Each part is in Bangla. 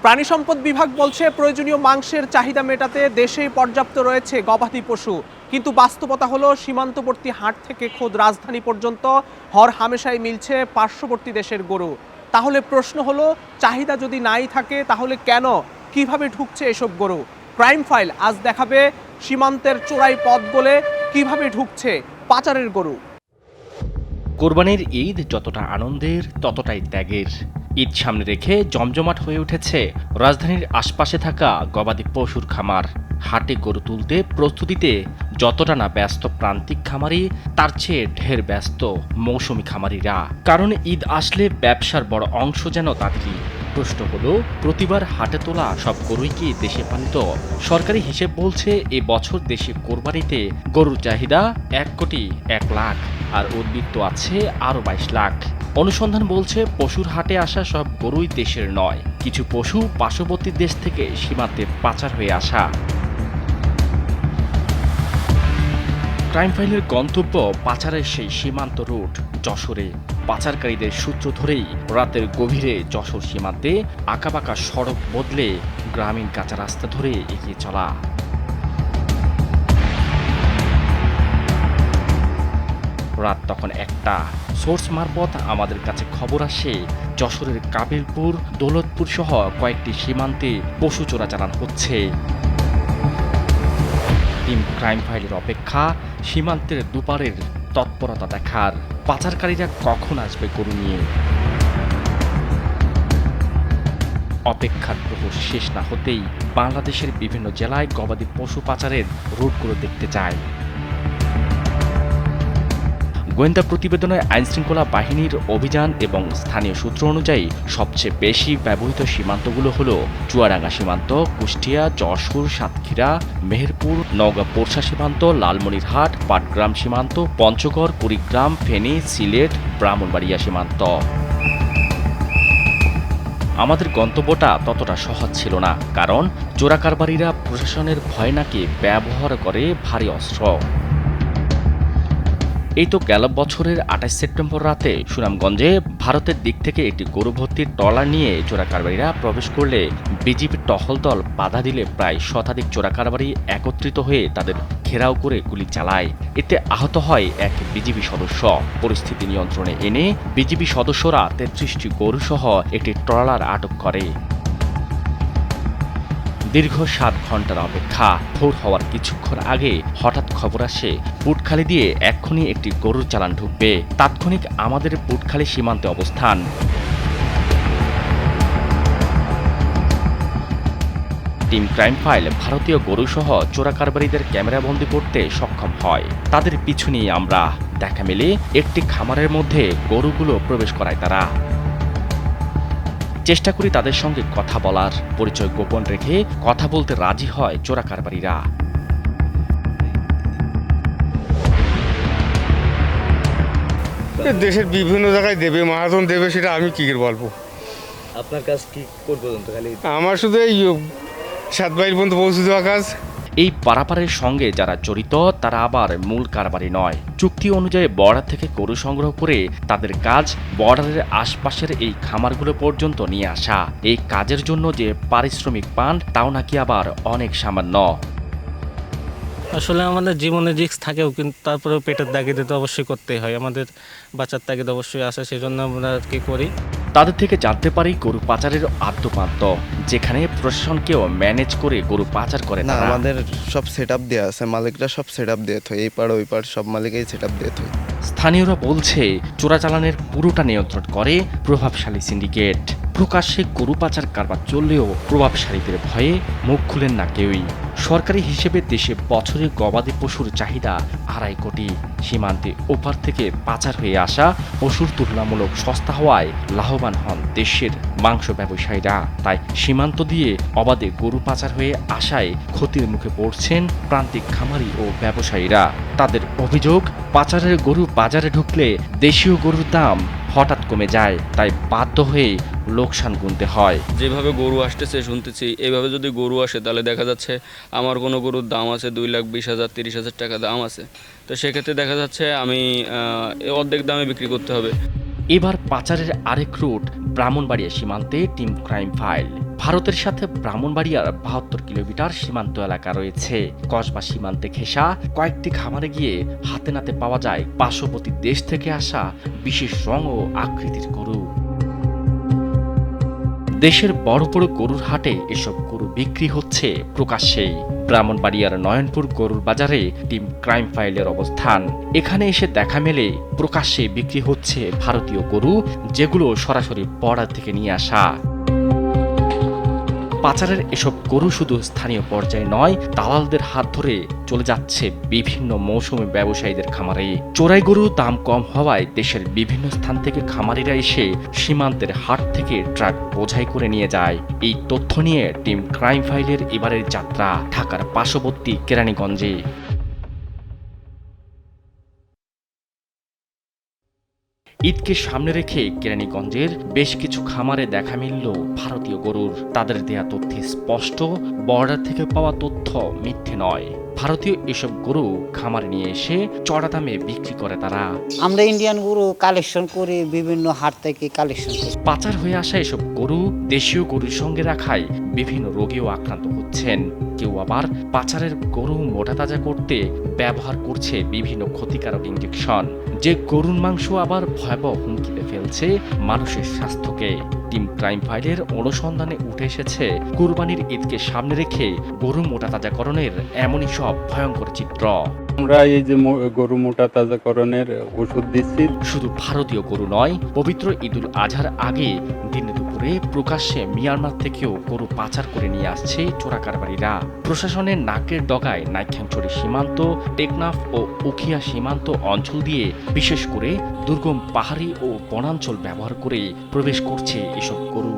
প্রাণী সম্পদ বিভাগ বলছে প্রয়োজনীয় মাংসের চাহিদা মেটাতে দেশেই পর্যাপ্ত রয়েছে গবাদি পশু, কিন্তু বাস্তবতা হলো সীমান্তবর্তী হাট থেকে খোদ রাজধানী পর্যন্ত হর হামেশাই মিলছে পার্শ্ববর্তী দেশের গরু। তাহলে প্রশ্ন হলো, চাহিদা যদি নাই থাকে তাহলে কেন, কিভাবে ঢুকছে এসব গরু? ক্রাইম ফাইল আজ দেখাবে সীমান্তের চোরাই পথ গলে কিভাবে ঢুকছে পাচারের গরু। কোরবানির ঈদ যতটা আনন্দের ততটাই ত্যাগের। ঈদ সামনে রেখে জমজমাট হয়ে উঠেছে রাজধানীর আশপাশে থাকা গবাদি পশুর খামার। হাটে গরু তুলতে প্রস্তুতিতে যতটা না ব্যস্ত প্রান্তিক খামারি, তার চেয়ে ঢের ব্যস্ত মৌসুমি খামারিরা। কারণ ঈদ আসলে ব্যবসার বড় অংশ যেন তাদেরই। প্রশ্ন হলো, প্রতিবার হাটে তোলা সব গরুই কি দেশে পালিত? সরকারি হিসেব বলছে এ বছর দেশে কোরবানিতে গরুর চাহিদা 1,01,00,000 আর উদ্বৃত্ত আছে আরও 22 লাখ। অনুসন্ধান বলছে পশুর হাটে আসা সব গরুই দেশের নয়, কিছু পশু পার্শ্ববর্তী দেশ থেকে সীমান্তে পাচার হয়ে আসা। ক্রাইম ফাইলের গন্তব্য পাচারের সেই সীমান্ত রুট যশোরে। পাচারকারীদের সূত্র ধরেই রাতের গভীরে যশোর সীমান্তে আঁকাবাঁকা সড়ক বদলে গ্রামীণ কাঁচা রাস্তা ধরে এগিয়ে চলা। রাত তখন 1টা। সোর্স মারফত আমাদের কাছে খবর আসে যশোরের কাবিলপুর, দৌলতপুর সহ কয়েকটি সীমান্তে পশু চোরাচালান হচ্ছে। টিম ক্রাইম ফাইলের অপেক্ষা সীমান্তের দুপারের তৎপরতা দেখার, পাচারকারীরা কখন আসবে গরু নিয়ে। অপেক্ষার প্রহর শেষ না হতেই বাংলাদেশের বিভিন্ন জেলায় গবাদি পশু পাচারের রুটগুলো দেখতে যায়। গোয়েন্দা প্রতিবেদনে আইনশৃঙ্খলা বাহিনীর অভিযান এবং স্থানীয় সূত্র অনুযায়ী সবচেয়ে বেশি ব্যবহৃত সীমান্তগুলো হলো চুয়াডাঙ্গা সীমান্ত, কুষ্টিয়া, যশোর, সাতক্ষীরা, মেহেরপুর, নওগাঁ পোরশা সীমান্ত, লালমনিরহাট, পাটগ্রাম সীমান্ত, পঞ্চগড়, কুড়িগ্রাম, ফেনী, সিলেট, ব্রাহ্মণবাড়িয়া সীমান্ত। আমাদের গন্তব্যটা ততটা সহজ ছিল না, কারণ চোরাকারবারীরা প্রশাসনের ভয় নাকি ব্যবহার করে ভারী অস্ত্র। এই তো গেল বছরের 28 সেপ্টেম্বর রাতে সুনামগঞ্জে ভারতের দিক থেকে একটি গরু ভর্তির ট্রলার নিয়ে চোরাকারবারীরা প্রবেশ করলে বিজিবির টহল দল বাধা দিলে প্রায় শতাধিক চোরাকারবারী একত্রিত হয়ে তাদের ঘেরাও করে গুলি চালায়। এতে আহত হয় এক বিজিবি সদস্য। পরিস্থিতি নিয়ন্ত্রণে এনে বিজিবি সদস্যরা 33টি গরু সহ একটি ট্রলার আটক করে। দীর্ঘ 7 ঘন্টার অপেক্ষা। ভোর হওয়ার কিছুক্ষণ আগে হঠাৎ খবর আসে পুটখালি দিয়ে এক্ষুনি একটি গরুর চালান ঢুকবে। তাৎক্ষণিক আমাদের পুটখালি সীমান্তে অবস্থান। টিম ক্রাইম ফাইল ভারতীয় গরুসহ চোরাকারবারীদের ক্যামেরাবন্দি করতে সক্ষম হয়। তাদের পিছু নিয়ে আমরা দেখা মেলে একটি খামারের মধ্যে গরুগুলো প্রবেশ করায় তারা। চেষ্টা করি তাদের সঙ্গে কথা বলার, পরিচয় গোপন রেখে কথা বলতে রাজি হয় চোরাকারবারীরা। দেশের বিভিন্ন জায়গায় দেবে, মহাজন দেবে, সেটা আমি কি করে বলবো। আপনার কাজ কি পর্যন্ত খালি? আমার শুধু এই 7 মাইল পর্যন্ত পৌঁছে দেওয়া কাজ। এই পারাপারের সঙ্গে যারা জড়িত তারা আবার মূল কারবারি নয়। চুক্তি অনুযায়ী বর্ডার থেকে গরু সংগ্রহ করে তাদের কাজ বর্ডারের আশপাশের এই খামারগুলো পর্যন্ত নিয়ে আসা। এই কাজের জন্য যে পারিশ্রমিক পান তাও নাকি আবার অনেক সামান্য। আসলে আমাদের জীবনে রিস্ক থাকেও, কিন্তু তারপরেও পেটের তাগিদে তো অবশ্যই করতেই হয়। আমাদের বাচ্চার তাগিদ অবশ্যই আসে, সেই জন্য আমরা কি করি। তাদের থেকে জানতে পারি গরু পাচারের আদ্যপান্ত, যেখানে প্রশাসনকেও ম্যানেজ করে গরু পাচার করে না, তারা। আমাদের সব সেট আপ দেওয়া আছে, মালিকরা সব সেট আপ দিয়ে থয়, এই পাড় ওই পাড় সব মালিকই সেট আপ দিয়ে থয়। স্থানীয়রা বলছে চোরাচালানের পুরোটা নিয়ন্ত্রণ করে প্রভাবশালী সিন্ডিকেট। প্রকাশ্যে গরু পাচার কারবার চললেও প্রভাবশালীদের ভয়ে মুখ খুলেন না কেউই। সরকারি হিসেবে দেশে বছরে গবাদি পশুর চাহিদা 2.5 কোটি। সীমান্তে ওপার থেকে পাচার হয়ে আসা পশুর তুলনামূলক সস্তা হওয়ায় লাভবান হন দেশের মাংস ব্যবসায়ীরা। তাই সীমান্ত দিয়ে অবাধে গরু পাচার হয়ে আসায় ক্ষতির মুখে পড়ছেন প্রান্তিক খামারি ও ব্যবসায়ীরা। তাদের অভিযোগ, পাচারের গরু বাজারে ঢুকলে দেশীয় গরুর দাম হঠাৎ কমে যায়, তাই বাধ্য হয়ে লোকসান গুনতে হয়। যেভাবে গরু আসতেছে শুনতেছি, এইভাবে যদি গরু আসে তাহলে দেখা যাচ্ছে আমার কোনো গরুর দাম আছে 2,20,000 30,000 টাকা দাম আছে, তো সেক্ষেত্রে দেখা যাচ্ছে আমি অর্ধেক দামে বিক্রি করতে হবে। এবার পাচারের আরেক রুট ব্রাহ্মণবাড়িয়া সীমান্তে টিম ক্রাইম ফাইল। ভারতের সাথে ব্রাহ্মণবাড়িয়ার ৭২ কিলোমিটার সীমান্ত এলাকা রয়েছে। কসবা সীমান্তে ঘেঁষা কয়েকটি খামারে গিয়ে হাতে নাতে পাওয়া যায় পার্শ্ববর্তী দেশ থেকে আসা বিশেষ রং ও আকৃতির গরু। দেশের বড় বড় গরুর হাটে এসব গরু বিক্রি হচ্ছে প্রকাশ্যেই। ব্রাহ্মণবাড়িয়ার নয়নপুর গরুর বাজারে টিম ক্রাইম ফাইলের অবস্থান। এখানে এসে দেখা মেলে প্রকাশ্যে বিক্রি হচ্ছে ভারতীয় গরু, যেগুলো সরাসরি বর্ডার থেকে নিয়ে আসা। পাচারের এসব গরু শুধু স্থানীয় পর্যায়ে নয়, দালালদের হাত ধরে চলে যাচ্ছে বিভিন্ন মৌসুমী ব্যবসায়ীদের খামারে। চোরাই গরুর দাম কম হওয়ায় দেশের বিভিন্ন স্থান থেকে খামারিরা এসে সীমান্তের হাট থেকে ট্রাক বোঝাই করে নিয়ে যায়। এই তথ্য নিয়ে টিম ক্রাইম ফাইলের এবারের যাত্রা ঢাকার পার্শ্ববর্তী কেরানীগঞ্জে। ঈদকে সামনে রেখে কেরানীগঞ্জের বেশ কিছু খামারে দেখা মিলল ভারতীয় গরুর। তাদের দেয়া তথ্যে স্পষ্ট, বর্ডার থেকে পাওয়া তথ্য মিথ্যে নয়। ভারতীয় এসব গরু খামারে নিয়ে এসে চড়া দামে বিক্রি করে তারা। আমরা ইন্ডিয়ান গরু কালেকশন করি, বিভিন্ন হাট থেকে কালেকশন করি। পাচার হয়ে আসা এসব গরু দেশীয় গরুর সঙ্গে রাখায় বিভিন্ন রোগেও আক্রান্ত হচ্ছেন। কেউ আবার পাচারের গরু মোটা তাজা করতে ব্যবহার করছে বিভিন্ন ক্ষতিকারক ইঞ্জেকশন, যে গরুর মাংস আবার ভয়াবহ হুমকিতে ফেলছে মানুষের স্বাস্থ্যকে। টিম ক্রাইম ফাইলের অনুসন্ধানে উঠে এসেছে কুরবানির ঈদকে সামনে রেখে গরু মোটা তাজাকরণের এমনই সব ভয়ঙ্কর চিত্র। আমরা এই যে গরু মোটা তাজাকরণের ওষুধ দিচ্ছি। শুধু ভারতীয় গরু নয়, পবিত্র ঈদুল আজহার আগে দিনে দুপুরে প্রকাশ্যে মিয়ানমার থেকেও গরু পাচার করে নিয়ে আসছে চোরা কারবারিরা। প্রশাসনের নাকের ডগায় নাইক্ষ্যংছড়ি সীমান্ত, টেকনাফ ও উখিয়া সীমান্ত অঞ্চল দিয়ে বিশেষ করে দুর্গম পাহাড়ি ও বনাঞ্চল ব্যবহার করে প্রবেশ করছে এসব গরু।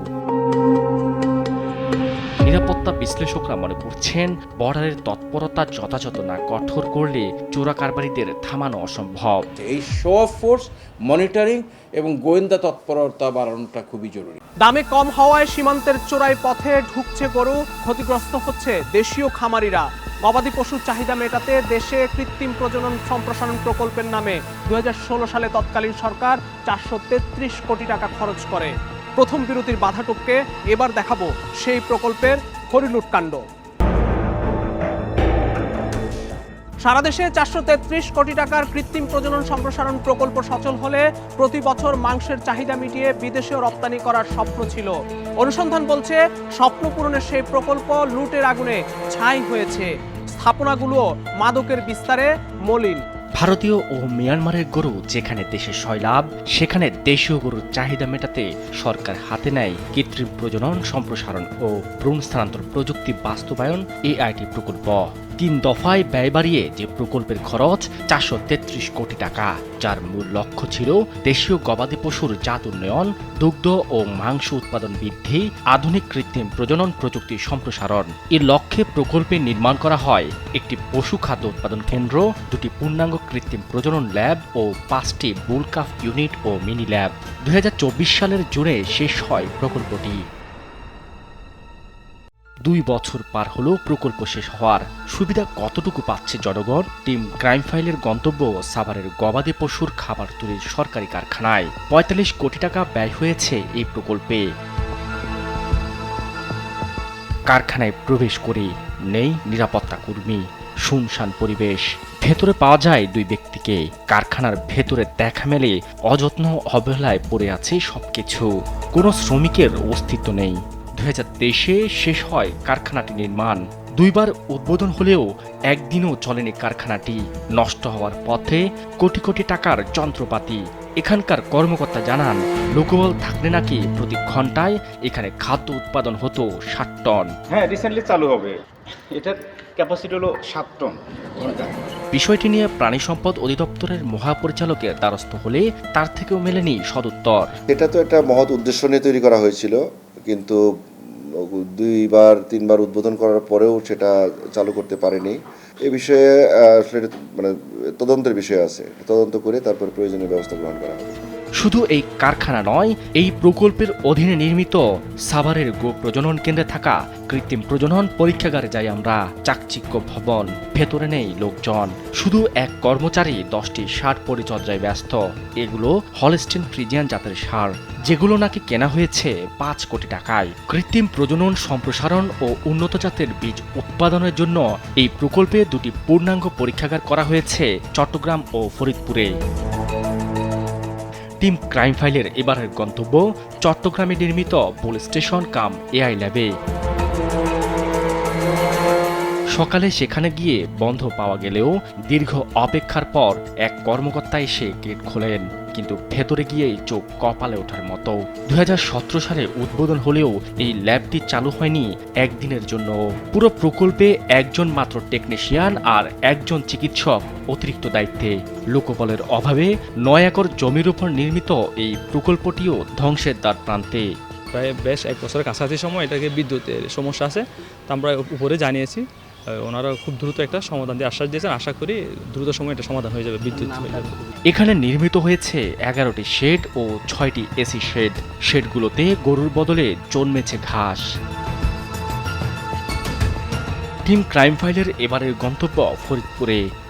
নিরাপত্তা বিশ্লেষকরা মনে করছেন, বর্ডারের তৎপরতা যথাযথ না কঠোর করলে চোরা কারবারিদের থামানো অসম্ভব। এই শো অফ ফোর্স, মনিটরিং এবং গোয়েন্দা তৎপরতা বাড়ানোটা খুবই জরুরি। দামে কম হওয়ায় সীমান্তের চোরাই পথে ঢুকছে গরু, ক্ষতিগ্রস্ত হচ্ছে দেশীয় খামারিরা। গবাদি পশুর চাহিদা মেটাতে দেশে কৃত্রিম প্রজনন সম্প্রসারণ প্রকল্পের নামে 2016 সালে তৎকালীন সরকার 433 কোটি টাকা খরচ করে। প্রথম বিরতির বাধা টপকে এবার দেখাবো সেই প্রকল্পের হরিলুট কাণ্ড। সারা দেশে 433 কোটি টাকার কৃত্রিম প্রজনন সম্প্রসারণ প্রকল্প সচল হলে প্রতি বছর মাংসের চাহিদা মিটিয়ে বিদেশেও রপ্তানি করার স্বপ্ন ছিল। অনুসন্ধান বলছে, স্বপ্ন পূরণের সেই প্রকল্প লুটের আগুনে ছাই হয়েছে। স্থাপনাগুলো মাদকের বিস্তারে মলিন। ভারতীয় ও মিয়ানমারের গরু যেখানে দেশে সয়লাভ, সেখানে দেশীয় গরুর চাহিদা মেটাতে সরকার হাতে নেয় কৃত্রিম প্রজনন সম্প্রসারণ ও ভ্রূণ স্থানান্তর প্রযুক্তি বাস্তবায়ন AIT প্রকল্প। 3 দফায় ব্যয় বাড়িয়ে যে প্রকল্পের খরচ 433 কোটি টাকা, যার মূল লক্ষ্য ছিল দেশীয় গবাদি পশুর জাত উন্নয়ন, দুগ্ধ ও মাংস উৎপাদন বৃদ্ধি, আধুনিক কৃত্রিম প্রজনন প্রযুক্তি সম্প্রসারণ। এর লক্ষ্যে প্রকল্পে নির্মাণ করা হয় একটি পশু খাদ্য উৎপাদন কেন্দ্র, 2টি পূর্ণাঙ্গ কৃত্রিম প্রজনন ল্যাব ও 5টি বুলকাফ ইউনিট ও মিনি ল্যাব। 2024 সালের জুনে শেষ হয় প্রকল্পটি। 2 বছর পার হলো প্রকল্প শেষ হওয়ার। সুবিধা কতটুকু পাচ্ছে জনগণ? টিম ক্রাইম ফাইলের গন্তব্য সাভারের গবাদি পশুর খাবার তৈরির সরকারি কারখানায়। 45 কোটি টাকা ব্যয় হয়েছে এই প্রকল্পে। কারখানায় প্রবেশ করে নেই নিরাপত্তা কর্মী, শুনশান পরিবেশ। ভেতরে পাওয়া যায় 2 ব্যক্তিকে। কারখানার ভেতরে দেখা মেলে অযত্ন অবহেলায় পড়ে আছে সবকিছু। কোনো শ্রমিকের অস্তিত্ব নেই। 2023-এ শেষ হয় কারখানাটি নির্মাণ। 2 বার উদ্বোধন হলেও একদিনও চলেনি কারখানাটি। নষ্ট হওয়ার পথে কোটি কোটি টাকার যন্ত্রপাতি। এখানকার কর্মকর্তা জানান, লোকবল থাকলে নাকি প্রতি ঘন্টায় এখানে খাদ্য উৎপাদন হতো 60 টন। হ্যাঁ, রিসেন্টলি চালু হবে। এটার ক্যাপাসিটি হলো 7 টন ঘন্টা। বিষয়টি নিয়ে প্রাণী সম্পদ অধিদপ্তরের মহাপরিচালকের দ্বারস্থ হলে তার থেকেও মেলেনি সদুত্তর। এটা তো একটা মহৎ উদ্দেশ্য নিয়ে তৈরি করা হয়েছিল, কিন্তু 2-3 বার উদ্বোধন করার পরেও সেটা চালু করতে পারেনি। এ বিষয়ে তদন্তের বিষয় আছে, তদন্ত করে তারপর প্রয়োজনীয় ব্যবস্থা গ্রহণ করা হবে। শুধু এই কারখানা নয়, এই প্রকল্পের অধীনে নির্মিত সাভারের গো প্রজনন কেন্দ্রে থাকা কৃত্রিম প্রজনন পরীক্ষাগারে যাই আমরা। চাকচিক্য ভবন, ভেতরে নেই লোকজন, শুধু এক কর্মচারী 10টি ষাঁড় পরিচর্যায় ব্যস্ত। এগুলো হলস্টেইন ফ্রিজিয়ান জাতের ষাঁড়, যেগুলো নাকি কেনা হয়েছে 5 কোটি টাকায়। কৃত্রিম প্রজনন, সম্প্রসারণ ও উন্নত জাতের বীজ উৎপাদনের জন্য এই প্রকল্পে 2টি পূর্ণাঙ্গ পরীক্ষাগার করা হয়েছে চট্টগ্রাম ও ফরিদপুরে। টিম ক্রাইম ফাইলের এবারের গন্তব্য চট্টগ্রামে নির্মিত বুল স্টেশন কাম এআই ল্যাবে। সকালে সেখানে গিয়ে বন্ধ পাওয়া গেলেও দীর্ঘ অপেক্ষার পর এক কর্মকর্তা এসে গেট খোলেন, কিন্তু ভেতরে গিয়েই চোখ কপালে ওঠার মতো। 2017 সালে উদ্বোধন হলেও এই ল্যাবটি চালু হয়নি একদিনের জন্য। পুরো প্রকল্পে একজন মাত্র টেকনিশিয়ান আর একজন চিকিৎসক অতিরিক্ত দায়িত্বে। লোকবলের অভাবে 9 একর জমির উপর নির্মিত এই প্রকল্পটিও ধ্বংসের দ্বার প্রান্তে। প্রায় বেশ 1 বছরের কাছাকাছি সময় এটাকে বিদ্যুতের সমস্যা আছে, তা আমরা উপরে জানিয়েছি। ওনারা খুব দ্রুত একটা সমাধান দিয়ে আশ্বাস দিয়েছেন। আশা করি দ্রুত সময় এটা সমাধান হয়ে যাবে, বিদ্যুৎ হয়ে যাবে। এখানে নির্মিত হয়েছে 11টি শেড ও 6টি এসি শেড। শেডগুলোতে গরুর বদলে জন্মেছে ঘাস। টিম ক্রাইম ফাইলের এবারের গন্তব্য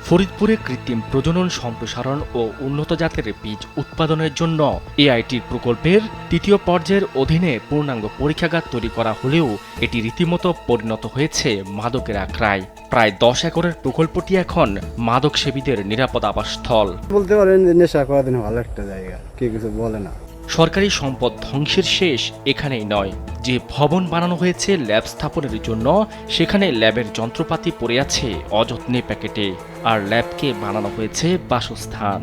ফরিদপুরে কৃত্রিম প্রজনন, সম্প্রসারণ ও উন্নত জাতের বীজ উৎপাদনের জন্য এআইটির প্রকল্পের 3য় পর্যায়ের অধীনে পূর্ণাঙ্গ পরীক্ষাগার তৈরি করা হলেও এটি রীতিমতো পরিণত হয়েছে মাদকের আখড়ায়। প্রায় 10 একরের প্রকল্পটি এখন মাদক সেবীদের নিরাপদ আবাসস্থল। বলতে পারেন যে নেশা করার জন্য ভালো একটা জায়গা, কে কিছু বলে না। সরকারি সম্পদ ধ্বংসের শেষ এখানেই নয়। যে ভবন বানানো হয়েছে ল্যাব স্থাপনের জন্য, সেখানে ল্যাবের যন্ত্রপাতি পড়ে আছে অযত্নে প্যাকেটে, আর ল্যাবকে বানানো হয়েছে বাসস্থান।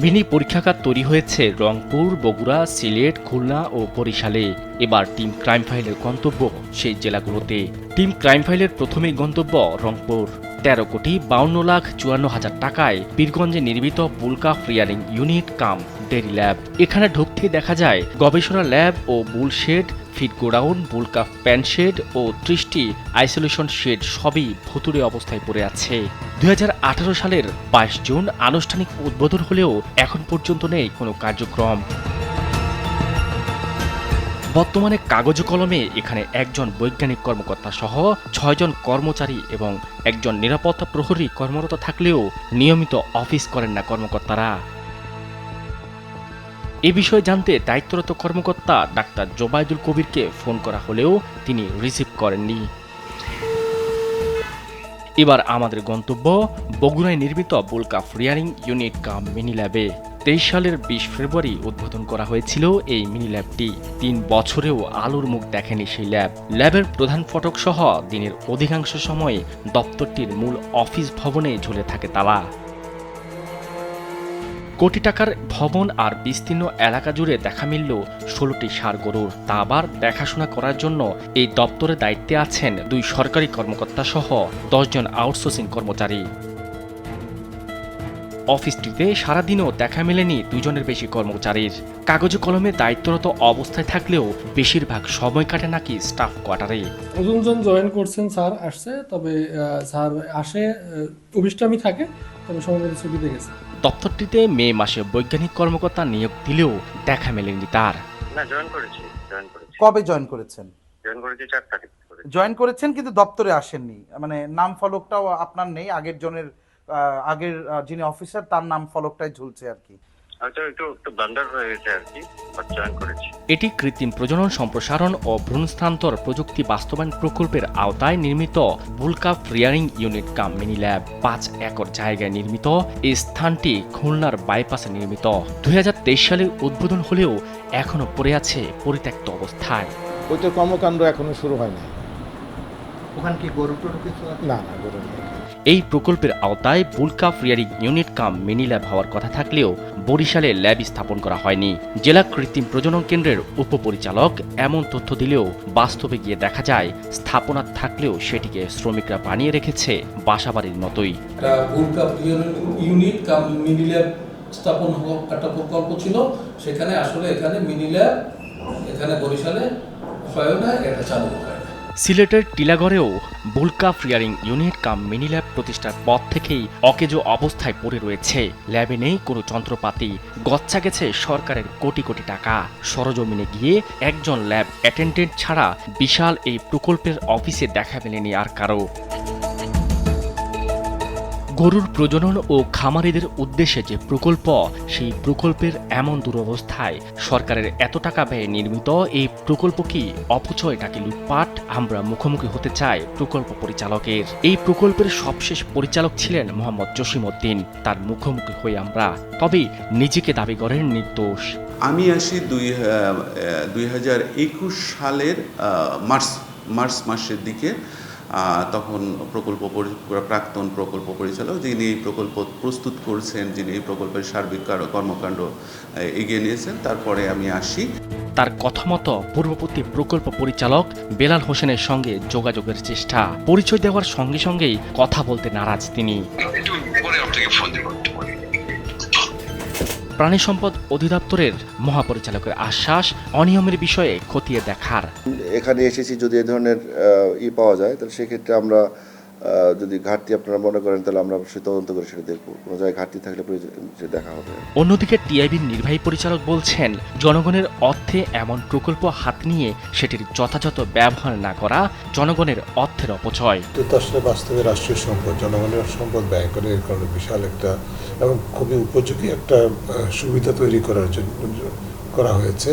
মিনি পরীক্ষাগার তৈরি হয়েছে রংপুর, বগুড়া, সিলেট, খুলনা ও বরিশালে। এবার টিম ক্রাইম ফাইলের গন্তব্য সেই জেলাগুলোতে। টিম ক্রাইম ফাইলের প্রথমেই গন্তব্য রংপুর। 13,52,54,000 টাকায় পীরগঞ্জে নির্মিত বুলকা ফ্রিয়ারিং ইউনিট কাম ডেরি ল্যাব। এখানে ঢুকতে দেখা যায় গবেষণা ল্যাব ও bull shed, feed godown, bull calf pen shed ও 30টি আইসোলেশন শেড সবই ভুতুড়ে অবস্থায় পড়ে আছে। 2018 সালের 22 জুন আনুষ্ঠানিক উদ্বোধন হলেও এখন পর্যন্ত নেই কোনো কার্যক্রম। বর্তমানে কাগজ কলমে এখানে একজন বৈজ্ঞানিক কর্মকর্তা সহ 6 জন কর্মচারী এবং একজন নিরাপত্তা প্রহরী কর্মরত থাকলেও নিয়মিত অফিস করেন না কর্মকর্তারা। এ বিষয়ে জানতে দায়িত্বরত কর্মকর্তা ডাক্তার জোবাইদুল কবিরকে ফোন করা হলেও তিনি রিসিভ করেননি। এবার আমাদের গন্তব্য বগুড়ায় নির্মিত বুলকা ফ্রিয়ারিং ইউনিট কাম মিনি ল্যাবে। 23 সালের 20 ফেব্রুয়ারি উদ্বোধন করা হয়েছিল এই মিনি ল্যাবটি। 3 বছরেও আলোর মুখ দেখেনি সেই ল্যাব। ল্যাবের প্রধান ফটক সহ দিনের অধিকাংশ সময় দপ্তরটির মূল অফিস ভবনে ঝুলে থাকে তালা। কোটি টাকার ভবন আর বিস্তীর্ণ এলাকা জুড়ে দেখা মিলল 16টি ষাঁড় গরুর। তা আবার দেখাশোনা করার জন্য এই দপ্তরের দায়িত্বে আছেন 2 সরকারি কর্মকর্তা সহ 10 জন আউটসোর্সিং কর্মচারী। অফিসটিতে সারাদিনও দেখা মেলেনি 2 জনের বেশি কর্মচারীর। কাগজে কলমে দায়িত্বরত অবস্থায় থাকলেও বেশিরভাগ সময় কাটে নাকি স্টাফ কোয়ার্টারে। নতুনজন জয়েন করছেন, স্যার আসছে, তবে স্যার আসে অফিসটামি থাকে, তবে সম্ভবত ছুটিতে গেছে। দপ্তরটিতে মে মাসে বৈজ্ঞানিক কর্মকর্তা নিয়োগ দিলেও দেখা মেলেনি তার। না, জয়েন করেছি। কবে জয়েন করেছেন? জয়েন করেছি 4 তারিখ। জয়েন করেছেন কিন্তু দপ্তরে আসেননি, মানে নাম ফলকটাও আপনার নেই। আগের যিনি অফিসার তার নাম ফলকটাই ঝুলছে আর কি। একটু ব্লান্ডার হয়ে গেছে আর কি, জয়েন করেছি। এটি কৃত্রিম প্রজনন, সম্প্রসারণ ও ভ্রূণস্থানান্তর প্রযুক্তি বাস্তবায়ন প্রকল্পের আওতায় নির্মিত বুলকা ফ্রিয়ারিং ইউনিট কাম মিনি ল্যাব। 5 একর জায়গায় নির্মিত এই স্থানটি খুলনার বাইপাসে নির্মিত। 2023 সালের উদ্বোধন হলেও এখনো পড়ে আছে পরিত্যক্ত অবস্থায়। ওইটার কর্মকাণ্ড এখনো শুরু হয় না। ওখানে কি গরু টরু কিছু? না, গরু নেই। এই প্রকল্পের আওতায় বুলকা ফ্রিয়ারিং ইউনিট কাম মিনি ল্যাব হওয়ার কথা থাকলেও বরিশালে ল্যাব স্থাপন করা হয়নি। জেলা কৃত্রিম প্রজনন কেন্দ্রের উপপরিচালক এমন তথ্য দিলেও বাস্তবে গিয়ে দেখা যায় স্থাপনা থাকলেও সেটিকে শ্রমিকরা বানিয়ে রেখেছে বাসাবাড়ির মতোই। বুলকা ফ্রিয়ারিং ইউনিট কাম মিনি ল্যাব স্থাপন হওয়ার একটা প্রকল্প ছিল, সেখানে আসলে এখানে মিনি ল্যাব এখানে বরিশালে হয় না, এটা চালু হয় না। সিলেটের টিলাগড়েও বুলকাপ রিয়ারিং ইউনিট কাম মিনি ল্যাব প্রতিষ্ঠার পর থেকেই অকেজো অবস্থায় পড়ে রয়েছে। ল্যাবে নেই কোনো যন্ত্রপাতি, গচ্ছা গেছে সরকারের কোটি কোটি টাকা। সরজমিনে গিয়ে একজন ল্যাব অ্যাটেন্ডেন্ট ছাড়া বিশাল এই প্রকল্পের অফিসে দেখা মেলেনি আর কারো। গরুর প্রজনন ও খামারিদের উদ্দেশ্যে যে প্রকল্প, সেই প্রকল্পের এমন দুরবস্থায় সরকারের এত টাকা ব্যয়ে নির্মিত এই প্রকল্প কি অপচয় নাকি লুটপাট? আমরা মুখোমুখি হতে চাই প্রকল্প পরিচালকের। এই প্রকল্পের সবশেষ পরিচালক ছিলেন মোহাম্মদ জসিমউদ্দিন। তার মুখোমুখি হই আমরা, তবে নিজেকে দাবি করেন নির্দোষ। আমি আসি 2021 সালের মার্চ মাসের দিকে। তখন প্রাক্তন প্রকল্প পরিচালক, যিনি এই প্রকল্প প্রস্তুত করছেন, যিনি এই প্রকল্পের সার্বিক কর্মকাণ্ড এগিয়ে নিয়েছেন, তারপরে আমি আসি। তার কথা মতো পূর্ববর্তী প্রকল্প পরিচালক বেলাল হোসেনের সঙ্গে যোগাযোগের চেষ্টা, পরিচয় দেওয়ার সঙ্গে সঙ্গেই কথা বলতে নারাজ তিনি। প্রাণী সম্পদ অধিদপ্তরের মহাপরিচালকের আশ্বাস, অনিয়মের বিষয়ে খতিয়ে দেখার। এখানে এসেছি যদি এই ধরনের পাওয়া যায়, তাহলে সেক্ষেত্রে আমরা যদি ঘাটতি আপনারা মনে করেন, তাহলে আমরা অবশ্যই তদন্ত করে সেটা দেখব। কোনো জায়গায় ঘাটতি থাকলে দেখা হবে। অন্যদিকে টিআইবির নির্বাহী পরিচালক বলছেন, জনগণের অর্থে এমন প্রকল্প হাত নিয়ে সেটির যথাযথ ব্যবহার না করা জনগণের অর্থের অপচয়। আসলে বাস্তবে রাষ্ট্রীয় সম্পদ, জনগণের সম্পদ ব্যয় করে এর কারণে বিশাল একটা এবং খুবই উপযোগী একটা সুবিধা তৈরি করার জন্য করা হয়েছে,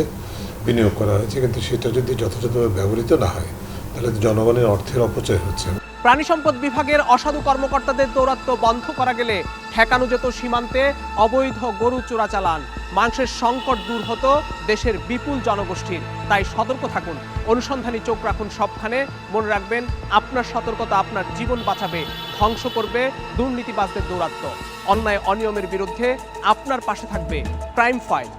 বিনিয়োগ করা হয়েছে, কিন্তু সেটা যদি যথাযথভাবে ব্যবহৃত না হয় তাহলে জনগণের অর্থের অপচয় হচ্ছে। প্রাণী সম্পদ বিভাগের অসাধু কর্মকর্তাদের দৌরাত্ম্য বন্ধ করা গেলে ঠেকানো যেত সীমান্তে অবৈধ গরু চোরাচালান, মাংসের সংকট দূর হতো দেশের বিপুল জনগোষ্ঠীর। তাই সতর্ক থাকুন, অনুসন্ধানী চোখ রাখুন সবখানে। মনে রাখবেন, আপনার সতর্কতা আপনার জীবন বাঁচাবে, ধ্বংস করবে দুর্নীতিবাজদের দৌরাত্ম্য। অন্যায় অনিয়মের বিরুদ্ধে আপনার পাশে থাকবে প্রাইম ফাইল।